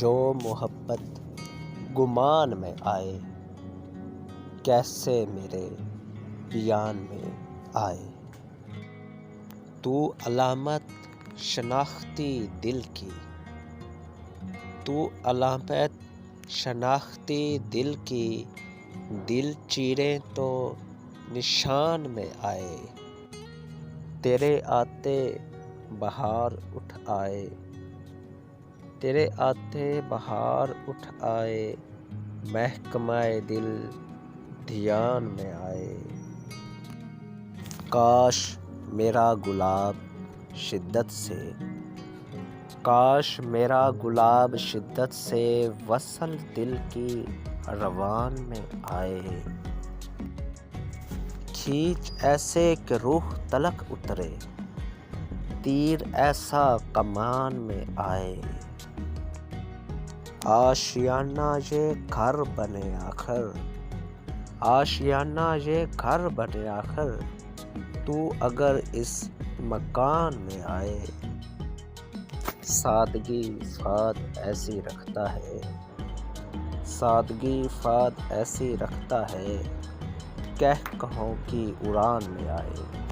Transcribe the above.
جو محبت گمان میں آئے، کیسے میرے بیان میں آئے۔ تو علامت شناختی دل کی، تو علامت شناختی دل کی، دل چیریں تو نشان میں آئے۔ تیرے آتے بہار اٹھ آئے، تیرے آتے بہار اٹھ آئے، محکمہ دل دھیان میں آئے۔ کاش میرا گلاب شدت سے، کاش میرا گلاب شدت سے وصل دل کی روان میں آئے۔ کھینچ ایسے کہ روح تلک اترے، تیر ایسا کمان میں آئے۔ آشیانہ یہ گھر بنے آخر، آشیانہ یہ گھر بنے آخر، تو اگر اس مکان میں آئے۔ سادگی فات ایسی رکھتا ہے، سادگی فات ایسی رکھتا ہے، کہوں کی اڑان میں آئے۔